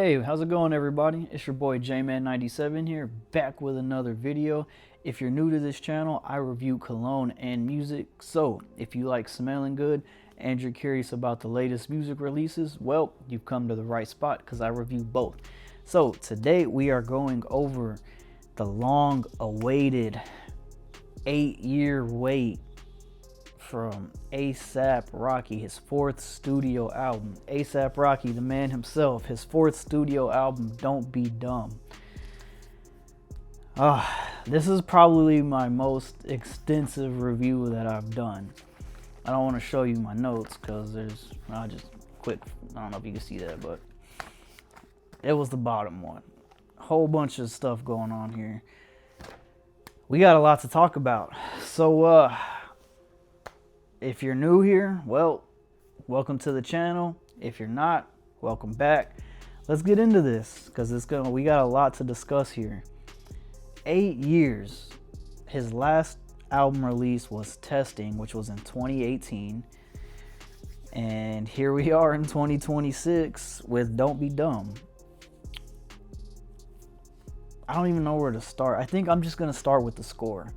Hey, how's it going, everybody? It's your boy J-Man97 here, back with another video. If you're new to this channel, I review cologne and music. So, if you like smelling good and you're curious about the latest music releases, well, you've come to the right spot because I review both. So, today we are going over the long-awaited 8-year wait from A$AP Rocky, his 4th studio album. A$AP Rocky, the man himself, his 4th studio album, Don't Be Dumb. This is probably my most extensive review that I've done. I don't want to show you my notes because I don't know if you can see that, but it was the bottom one. A whole bunch of stuff going on here. We got a lot to talk about. So, if you're new here, well, welcome to the channel. If you're not, welcome back. Let's get into this because we got a lot to discuss here. 8 years. His last album release was Testing, which was in 2018. And here we are in 2026 with Don't Be Dumb. I don't even know where to start. I think I'm just going to start with the score.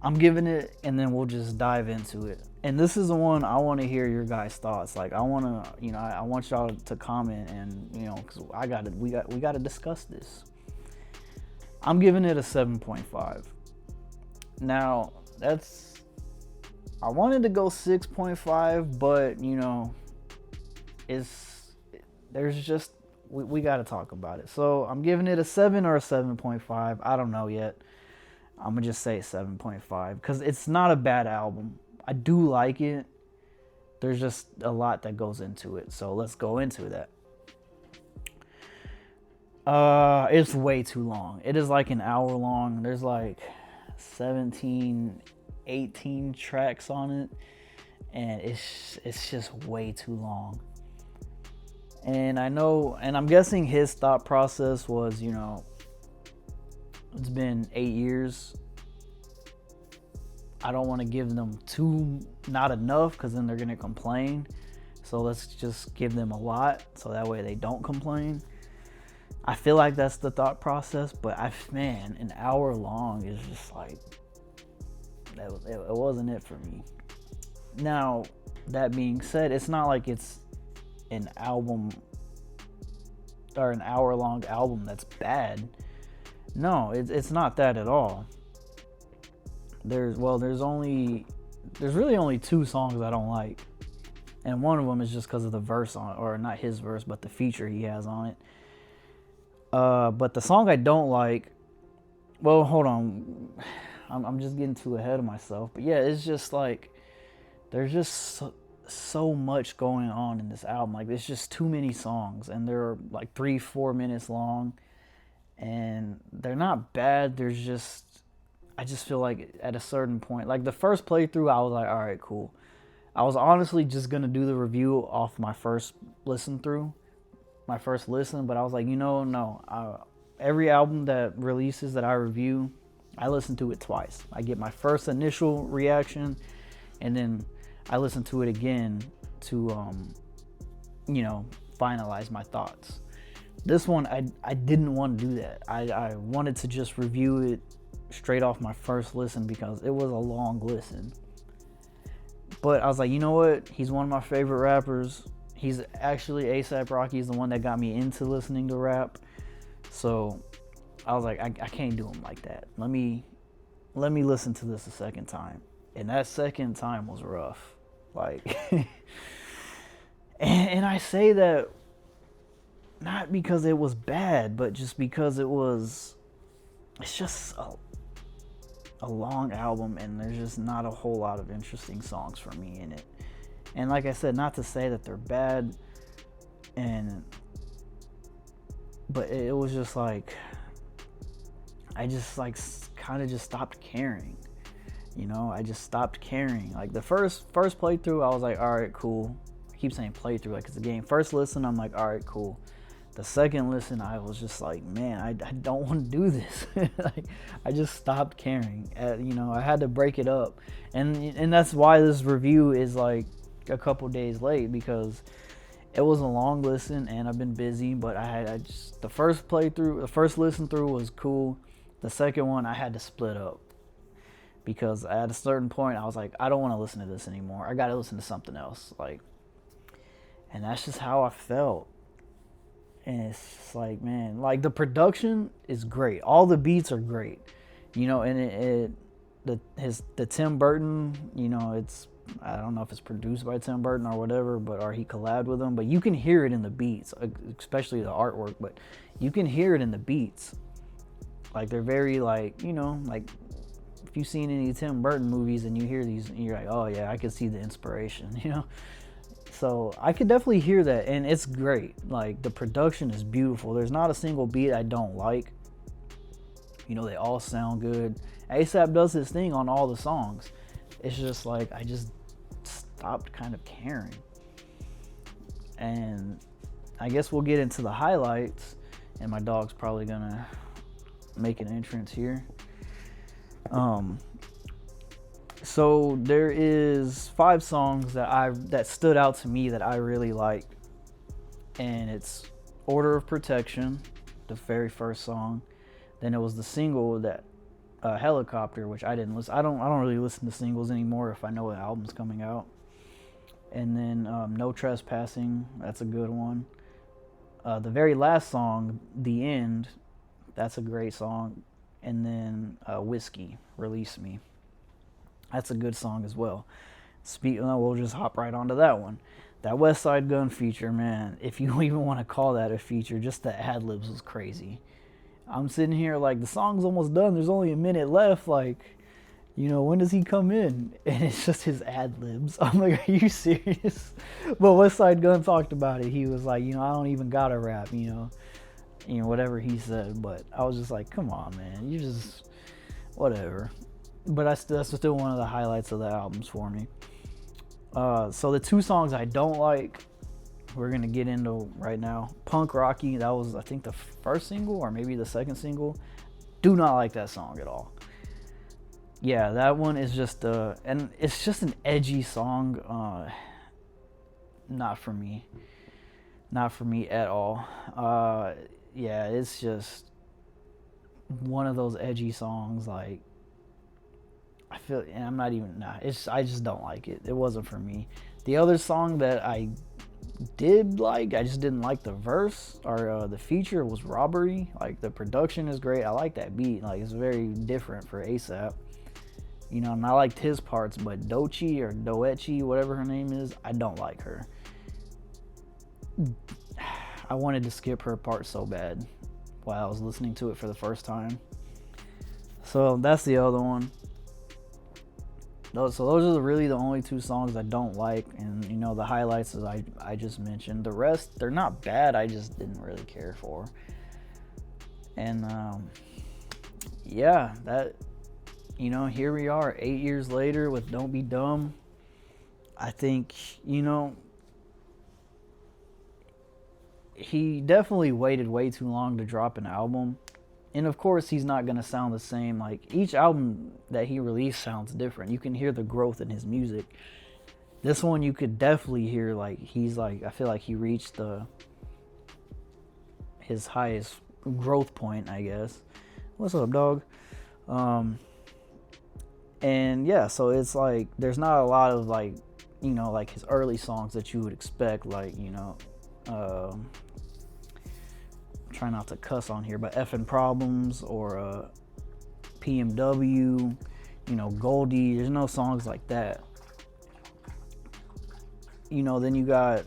I'm giving it, and then we'll just dive into it. And this is the one I want to hear your guys' thoughts. Like, I want to, I want y'all to comment, and because we got to discuss this. I'm giving it a 7.5. Now, I wanted to go 6.5, but we got to talk about it. So I'm giving it a 7 or a 7.5. I don't know yet. I'm gonna just say 7.5 because it's not a bad album. I do like it. There's just a lot that goes into it. So let's go into that. It's way too long. It is like an hour long. There's like 17, 18 tracks on it. And it's just way too long. And I'm guessing his thought process was, it's been 8 years. I don't want to give them not enough because then they're going to complain. So let's just give them a lot so that way they don't complain. I feel like that's the thought process, but an hour long is just like, it wasn't it for me. Now, that being said, it's not like it's an album or an hour long album that's bad. No, it's not that at all. There's really only 2 songs I don't like. And one of them is just because of the verse on it, or not his verse, but the feature he has on it. But the song I don't like, well, hold on. I'm just getting too ahead of myself. But yeah, it's just like, there's just so much going on in this album. Like, there's just too many songs, and they're like 3-4 minutes long. And they're not bad. I just feel like at a certain point, like the first playthrough, I was like, all right, cool. I was honestly just going to do the review off my first listen, but I was like, no. Every album that releases that I review, I listen to it twice. I get my first initial reaction, and then I listen to it again to, finalize my thoughts. This one, I didn't want to do that. I wanted to just review it straight off my first listen because it was a long listen. But I was like, you know what? He's one of my favorite rappers. He's actually, A$AP Rocky is the one that got me into listening to rap. So I was like, I can't do him like that. Let me listen to this a second time. And that second time was rough. Like, and I say that not because it was bad, but just because it's just a long album, and there's just not a whole lot of interesting songs for me in it. And like I said, not to say that they're bad, but it was just like, I just like kind of just stopped caring. I just stopped caring. Like the first playthrough, I was like, all right, cool. I keep saying playthrough like it's a game. First listen, I'm like, all right, cool. The second listen, I was just like, man, I don't want to do this. Like, I just stopped caring. I had to break it up. And that's why this review is like a couple days late, because It was a long listen, and I've been busy, but I just the first playthrough, the first listen through was cool. The second one I had to split up because at a certain point I was like, I don't want to listen to this anymore. I got to listen to something else, like, and that's just how I felt. And it's just like, man, like the production is great. All the beats are great, and the Tim Burton, it's, I don't know if it's produced by Tim Burton or whatever, or he collabed with him, but you can hear it in the beats, especially the artwork, but you can hear it in the beats. Like they're very like, like if you've seen any Tim Burton movies and you hear these, and you're like, oh yeah, I can see the inspiration, So I could definitely hear that, and it's great. Like the production is beautiful. There's not a single beat I don't like. They all sound good. ASAP does his thing on all the songs. It's just like I just stopped kind of caring. And I guess we'll get into the highlights, and my dog's probably gonna make an entrance here. So there is 5 songs that stood out to me that I really liked, and it's Order of Protection, the very first song. Then it was the single that Helicopter, which I didn't listen. I don't really listen to singles anymore if I know an album's coming out. And then No Trespassing, that's a good one. The very last song, The End, that's a great song. And then Whiskey, Release Me. That's a good song as well. We'll just hop right onto that one. That West Side Gun feature, man, if you even want to call that a feature, just the ad-libs was crazy. I'm sitting here like, the song's almost done. There's only a minute left. Like, when does he come in? And it's just his ad-libs. I'm like, are you serious? But West Side Gun talked about it. He was like, I don't even gotta rap, whatever he said. But I was just like, come on, man. You just, whatever. But that's still one of the highlights of the albums for me. So the 2 songs I don't like, we're going to get into right now. Punk Rocky, that was, I think, the first single or maybe the second single. Do not like that song at all. Yeah, that one is just, and it's just an edgy song. Not for me. Not for me at all. Yeah, it's just one of those edgy songs, like, I feel, and I'm not even, I just don't like it. It wasn't for me. The other song that I did like, I just didn't like the verse or the feature, was Robbery. Like the production is great. I like that beat. Like it's very different for ASAP. And I liked his parts, but Doechii or Doechii, whatever her name is, I don't like her. I wanted to skip her part so bad while I was listening to it for the first time. So that's the other one. So those are really the only 2 songs I don't like, and the highlights as I just mentioned. The rest, they're not bad, I just didn't really care for. And yeah, that, here we are 8 years later with Don't Be Dumb. I think, he definitely waited way too long to drop an album. And of course, he's not going to sound the same. Like, each album that he released sounds different. You can hear the growth in his music. This one, you could definitely hear, like, I feel like he reached his highest growth point, I guess. What's up, dog? And yeah, so it's like, there's not a lot of, like, like his early songs that you would expect, like, try not to cuss on here, but Effin' Problems or PMW, Goldie. There's no songs like that. Then you got,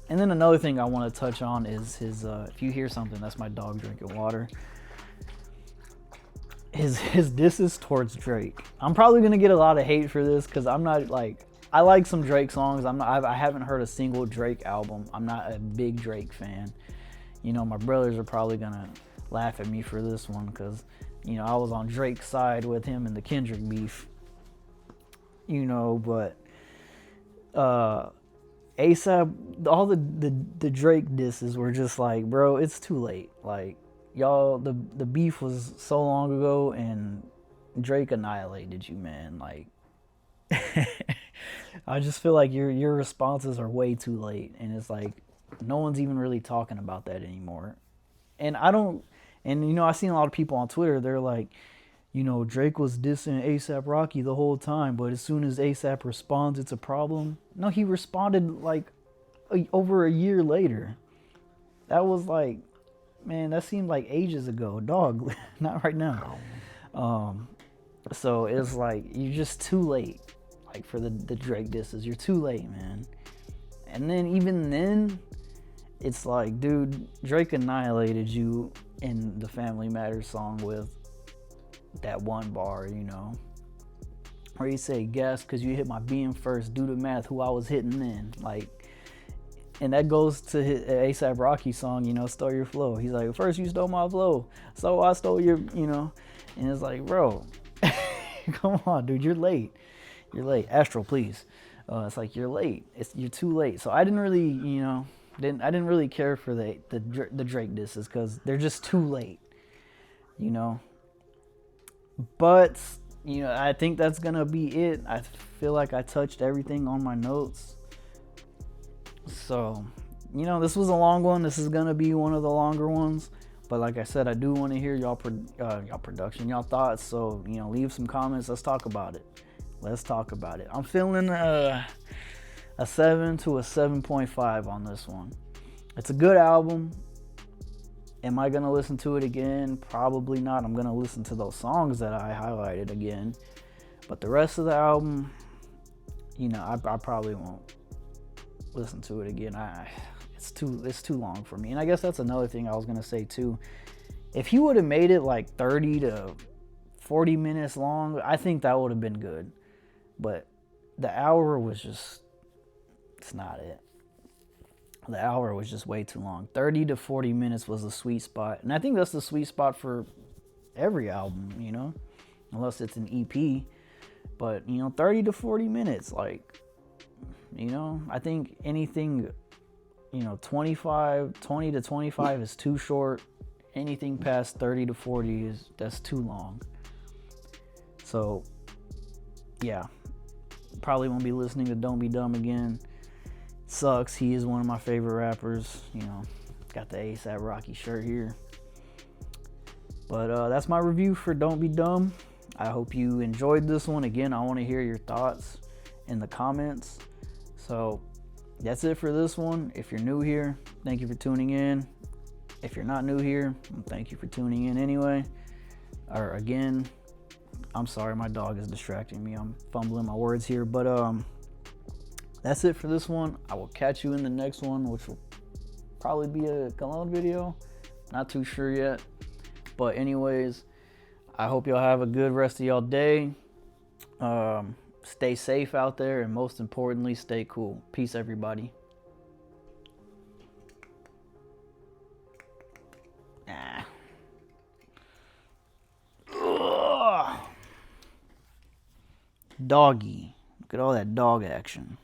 and then another thing I want to touch on is his, if you hear something, that's my dog drinking water. His disses towards Drake. I'm probably gonna get a lot of hate for this because I'm not like, I like some Drake songs. I haven't heard a single Drake album. I'm not a big Drake fan. My brothers are probably gonna laugh at me for this one because, I was on Drake's side with him in the Kendrick beef. But ASAP, all the Drake disses were just like, bro, it's too late. Like, y'all, the beef was so long ago and Drake annihilated you, man. Like, I just feel like your responses are way too late, and it's like, No one's even really talking about that anymore. And I don't, and you know, I've seen a lot of people on Twitter, they're like, you know, Drake was dissing ASAP Rocky the whole time, but as soon as ASAP responds, it's a problem. No, he responded like over a year later. That was like, man, that seemed like ages ago, dog. Not right now. So it's like you're just too late, like for the Drake disses. You're too late, man. And then even then, it's like, dude, Drake annihilated you in the Family Matters song with that one bar, you know, where you say, guess because you hit my beam first, do the math, who I was hitting then. Like, and that goes to his ASAP Rocky song, you know, Stole Your Flow. He's like, first you stole my flow, so I stole your, you know. And it's like, bro, come on, dude, you're late. You're late. Astro, please. It's like, you're late. You're too late. So I didn't really, you know, I didn't really care for the Drake disses because they're just too late, you know. But, you know, I think that's going to be it. I feel like I touched everything on my notes. So, you know, this was a long one. This is going to be one of the longer ones. But like I said, I do want to hear y'all production, y'all thoughts. So, you know, leave some comments. Let's talk about it. Let's talk about it. I'm feeling a 7 to a 7.5 on this one. It's a good album. Am I going to listen to it again? Probably not. I'm going to listen to those songs that I highlighted again. But the rest of the album, you know, I probably won't listen to it again. It's too long for me. And I guess that's another thing I was going to say too. If he would have made it like 30 to 40 minutes long, I think that would have been good. But the hour was just, it's not it. The hour was just way too long. 30 to 40 minutes was the sweet spot. And I think that's the sweet spot for every album, you know, unless it's an EP. But, you know, 30 to 40 minutes, like, you know, I think anything, you know, 20 to 25 is too short. Anything past 30 to 40 that's too long. So, yeah, probably won't be listening to Don't Be Dumb again. Sucks. He is one of my favorite rappers. You know, got the ASAP Rocky shirt here. But that's my review for Don't Be Dumb. I hope you enjoyed this one. Again, I want to hear your thoughts in the comments. So that's it for this one. If you're new here, thank you for tuning in. If you're not new here, thank you for tuning in anyway. Or again, I'm sorry, my dog is distracting me. I'm fumbling my words here. But that's it for this one. I will catch you in the next one, which will probably be a Cologne video. Not too sure yet. But anyways, I hope y'all have a good rest of y'all day. Stay safe out there, and most importantly, stay cool. Peace, everybody. Doggy. Look at all that dog action.